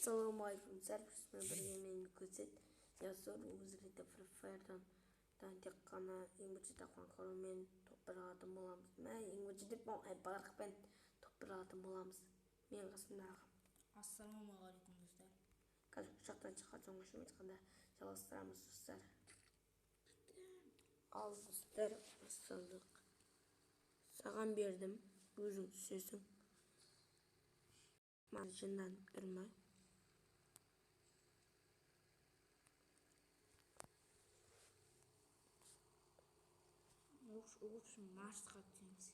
Ассалаумағалейкум, сәрбісмен бірге мен көзет. Ясор өзірді Free Fire'дан тек қана ең бірінші таққан қарумен топтарға боламыз. Мә ең бірінші деп барықпен топтарға боламыз. Мен қасымда ағам. Ассалаумағалейкум достар. Қазір құшақтан шыққан соң үшім айтқанда жалғастырамыз достар. Ал достар, асылдық. Саған бердім, өзің түсесің. Жынданып тұрма. Общем, Марсқа түсеміз.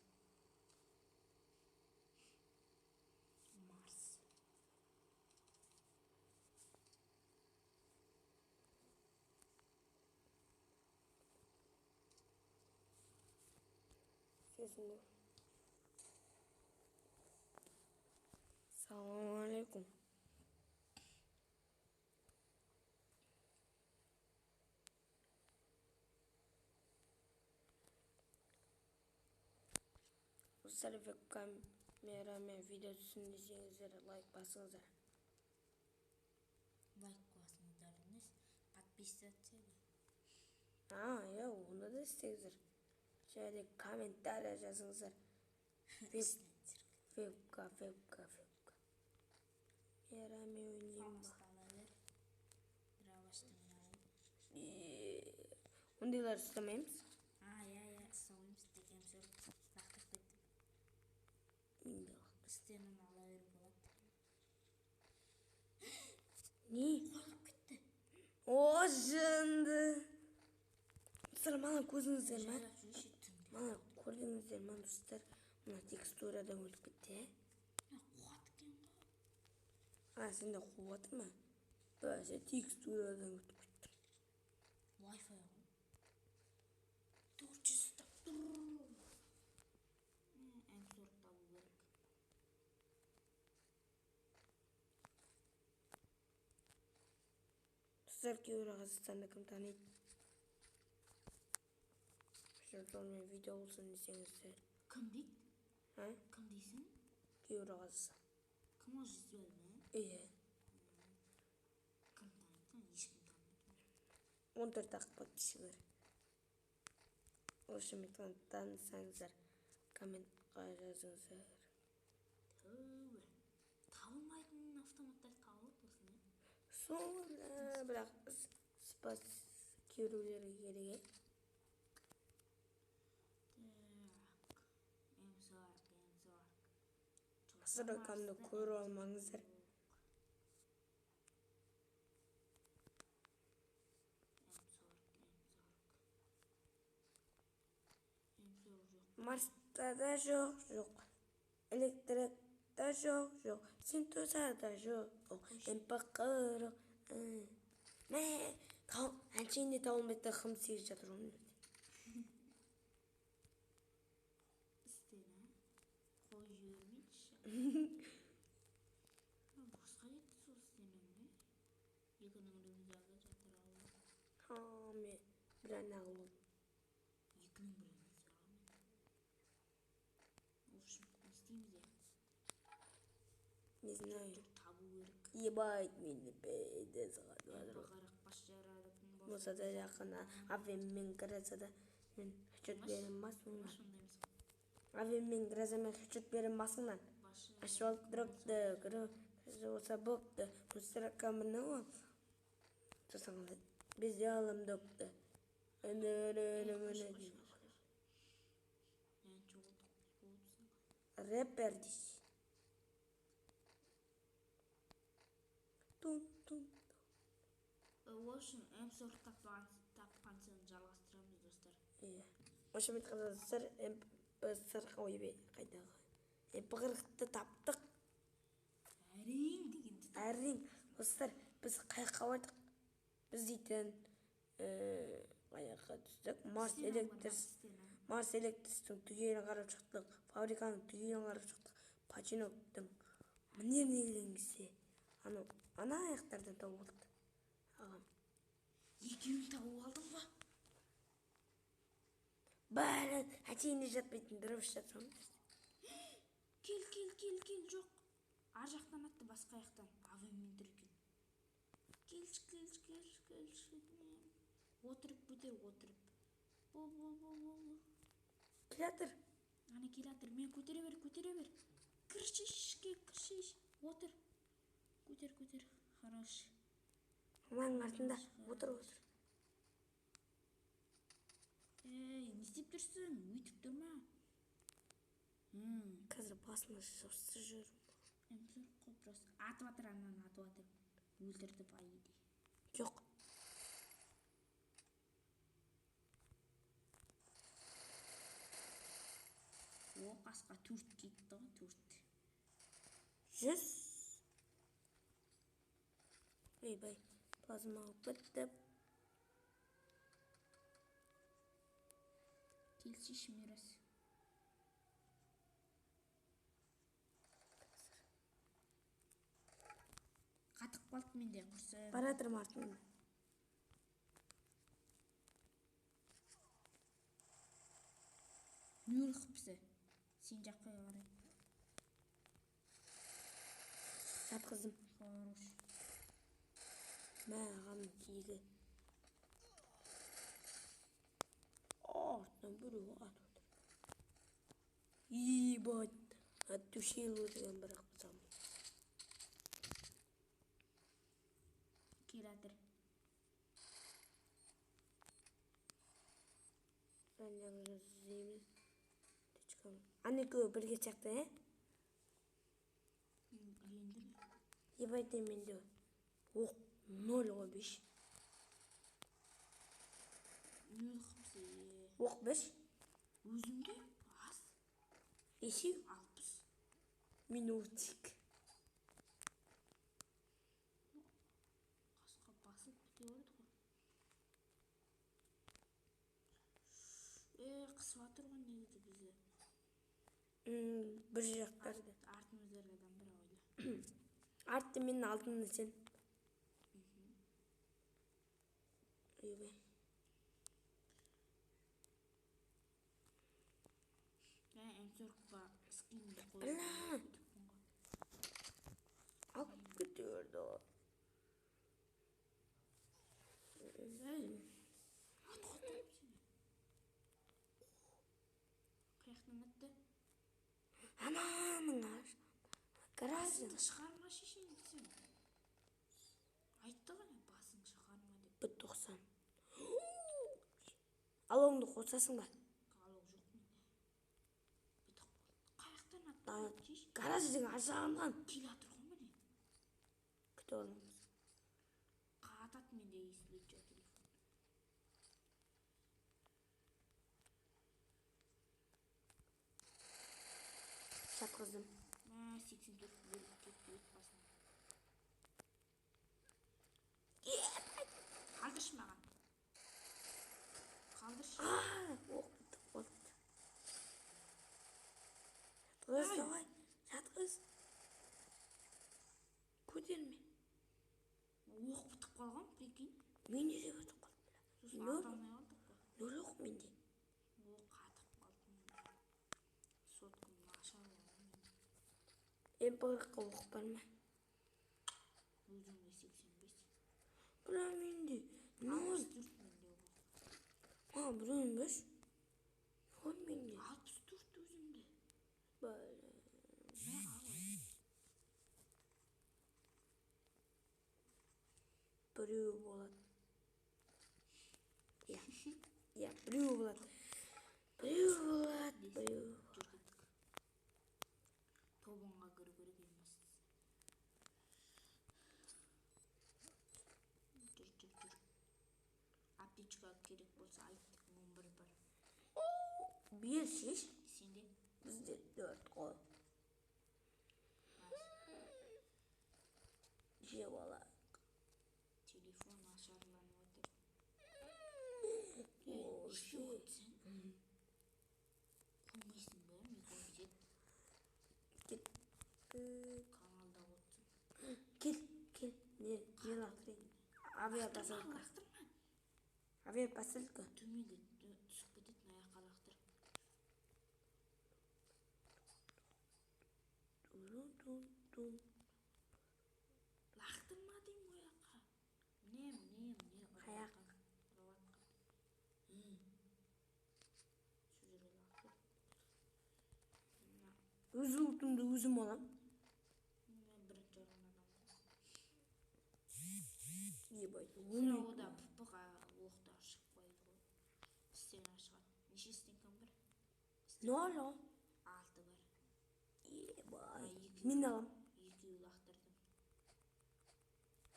Марс. Сезімді. Ассалаумағалейкум. Достар, веб-камерамен видео түсін десеңіздер, лайк басыңыздар. Лайк басыңыздар емес, подписаться. Иә, оны да істеңіздер. Және комментария жазыңыздар. Вебка. Мерамен ойнайын ба? Ондайлар ұстамаймыз? Иә, ұстамаймыз. Текем сөр лақтық кеттім. Енді лақтық. Істенін ала өрі болады. Не? Қойлап кетті. О, жынды. Мана көзіңіздер ма? Мана көрдіңіздер ма, достар? Мына текстурадан өліп кетті, Қуат кен ға? Сенде қуаты ма? Сен текстурадан өтіп кеттің. Wi-Fi ғой. 400 тап тұр. М40 табу керек. Достар, кейбір Қазақстанды кім таниды? Сонымен видео болсын десеңіздер. Кім дейді? Кім дейсің? Кейбір Қазақстан. Кім ол жүзбел ме? Иә. Кім таниды? Ешкім таниды. 14 ақ подписчиктер. Осы металдан танысаңыздар, комментқа жазыңыздар. Табылмайтын автоматтар табылады осыны. Соңында бірақ спас керулері керек. Қазір рекламды көріп алмаңыздар. Марста да жоқ. Электрикта жоқ. Синтезарда жоқ. Эмпақырық. Мә, әншейінде табылмайды, қым сегіз жатыр оның өрде. Істені. Қой жүрмейші. Босқа кетті сол істенің. Екінің рюкзагы жатыр алып. Мен бір ән ағылым. Екінің бір рюкзагы. Общем, істейміз де. Не знаю. Табу керек. Ебать, мені бейді зғады. Қарақ бас жарадың болса. Болса да жақына авеммен кіресі да мен хүчет берім басымнан. Авеммен кіресі мен хүчет берім басымнан. Ашып алып дұрыпты, кірі болса бұпты. Мұстыра камырны ол. Сосын бізде алым доқты. Рэпер дейсі. Тун. В общем, М40 тапқан соң жалғастырамыз, достар. Иә. Осы мен қазір М40 ойбе қайдағы. М40-ты таптық. Әрең дегенде. Әрең. Достар, біз қайыққа бардық. Біз дейтін қайыққа түстік. Марс электристің түгелін қарап шықтық. Фабриканың түгелін қарап шықтық. Починоктың мінернеліңізде. Ана аяқтардан тауып алды. Ағам. Екеуін тауып алдың ба? Бәрі әтейінде жатпайтын дұрып жатыр. Кел, жоқ. Ар жақтан атты, басқа аяқтан. Авеммен тұр екен. Отырып көтер, отырып. Бол. Келатыр. Ана келатыр, мен көтере бер. Кіршішке. Отыр. Көтер. Хорош. Маманың артында. Отыр. Не істеп тұрсың? Өйтіп тұрма. Қазір басына жосты жүрім. Атып атыр, ананы атып атыр. Өлтірді байыды. Жоқ. О, қасқа 4 кетті ғой, 4. 100. Бай. Плазма бітті. Келсеш мирас. Қатық қалды менде, құрсы. Баратырым артында. Нөл қыпсы. Сен жаққа қарай. Жатқызым. Хорош. Маған кейгі. Артынан біреу атып отыр. Ебать. От души лузген бірақ бұзам. Келатыр. Мен жаңа жүзейміз. Аны көй бірге чақты, Білендім. Ебайды менде. Оқ, 0,5. 0 қыпсы. Оқ 5. Өзімде аз. Ешеу. 60. Минутик. Қасқа басып біте орды ғой. Қысып атыр ғой негізі бізді. Бір жақтарды. Артымыздарда адам бір ойла. Артты менің алдымда сен. Ойбай. М40-ға скинді қойып. Бля. Алып көтерді. Қаяқтан өтті? Ананың гаражы. Басыңды шығарма шешен десем. Айтты ғана басың шығарма деп. Бір 90. Алоңды қосасың ба? Қалау жоқ менде. Қаяқтан атты? Гаражың ажағанған. Келатыр ғой міне. Күті олыңыз. Қатат менде естіледі жа телефон. Жатқыздым. 84 бөліп кетті өт басына. Қалдыршы маған. Қалдыршы. Оқ бітіп қалды. Жатқыз, давай. Жатқыз. Көтерме. Оқ бітіп қалған, прикинь. Менде де өтіп қалды. Сосын ата алмай қалдық қой. Нөл оқ менде. Оқ қатып қалды менде. Соткым нашар болған менде. Бұрыққа оқ бар ма? Өзіңде 85. Бұра менде. Нөл. 64 менде оқ. Біреуін бөш. Нөл менде. 64 өзімде. Бәлі. Мә алай. Біреу болады. Біреу болады. Біреу. Тобыңға кіру керек емес. Жүр. Аптечка керек болса айт. 11 бар. Бер шеш. Сенде? Бізде 4 қой. Жеп алайық. Телефон нашарланып отыр. Ше. Қоймайсың ба? Микрофон кет. Кет. Каналда отсың. Кел. Не лақтырайын. Авиапосылка. Төменде түсіп кететін аяққа лақтыр. Лақтырма деймін ояққа. өз ұлтымды өзім алам. Мен бірінші орын адаммын. Ебай, Ода ппға оқтар шықпайды ғой. Стена шығады. Неше стенкам бар? 0. 6 бар. Ебай, мен алам. Екеуі лақтырдым.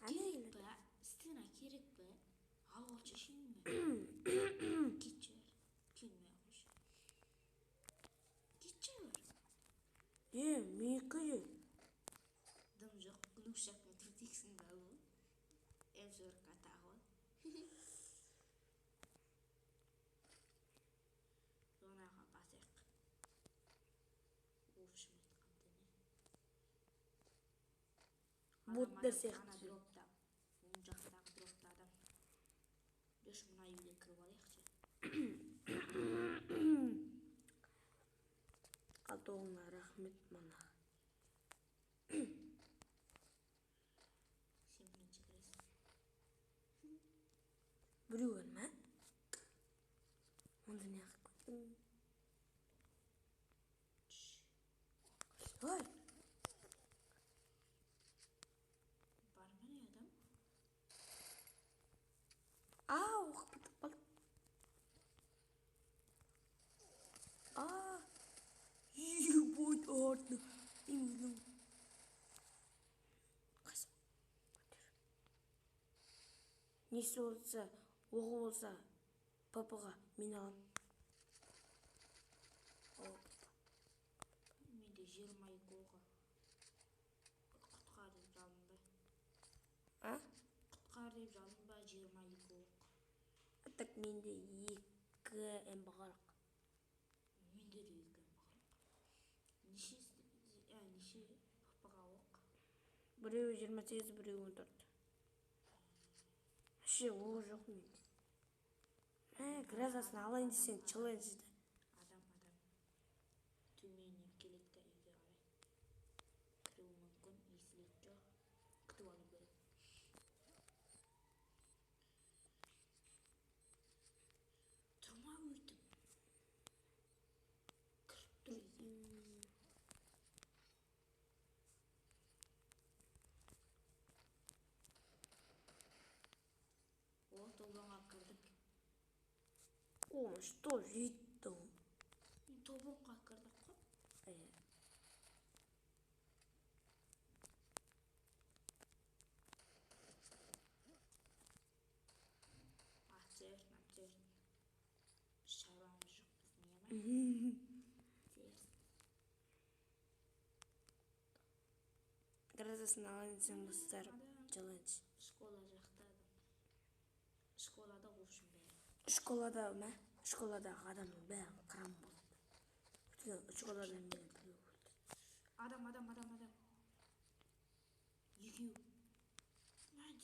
Керек па? Стена керек па? Алға шешейін бе? Кетші бар. Келмей қойшы. Кетші бар. Менікі Дым жоқ. Глушакпен кіртексің бе алу? F4-қа тағы ол. Жонаға басайық. Офшым айтқанды не? Боттар сияқты. Ана дропта. Оң жақтағы дропта адам. Дөш мына үйге кіріп алайықшы. Атуыңа рахмет мана. Сен бірінші кіресің. Біреу ма? Онда не қылып кеттің? Ой, Бар ма не адам? оқып бітіп қалды. Ебай, артына. Емейлің. Қайсы? Несі болса, оғы болса, папаға мен алам. Менде 22 оғы. Құтқар деп жалынбай. Құтқар деп жалынбай 22 оқ. Так менде 2 эмбағалық. Менде де 2 бар. Неше папаға оқ? Біреуі 28, біреуі 14. Ше, оғы жоқ менде. Грязасын алайын десең, челленджді. Адам. Төменнен келеді де үйге қарай. Кіруі мүмкін, естіледі жоқ. Күтіп алу керек. Тұрма өйтіп. Кіріп тұр үйге. Тобанға кірдік. Что жеттің? Тобанға кірдік қой. Атсерін. Шаруамыз жоқ біздің, Грязасын алайын десең, достар, челлендж. Школа жақта адам. Школада қошым бәрі. Школада ма? Школадағы адамның бәрін қырам болды. Школада мені біреу өлді. Адам. Екеу.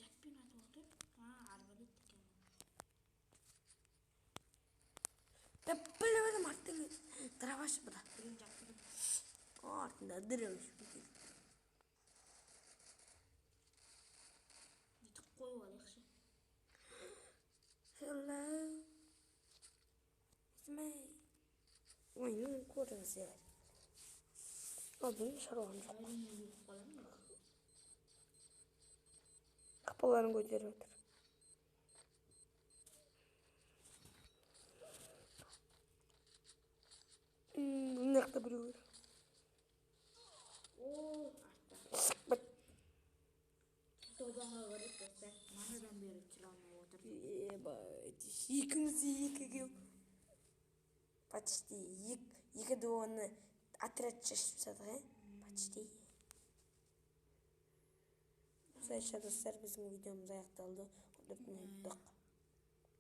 Жатпен атып отыр. Арбалет екен. Біліп едім артыңа. Дырабашы бұда. Бірін жаттырып. Артында дырабашы. Етіп қойып алайықшы. Hello. It's me. Ойның көріңіздер. Алдың шаруам жоқ. Әрине өліп қаламын. Қапаларын көтеріп отыр. Мынақты біреу бар. Артта. Тобанға көріп достар. Манадан бері жүре алмай отыр. Ебай, екімізде екіге. Почти. Екі дуаны отряд шашып тастадық, Почти. Осылайша достар, біздің видеомыз аяқталды. Ұмытпаңыздар.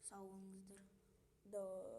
Сау болыңыздар. Давай.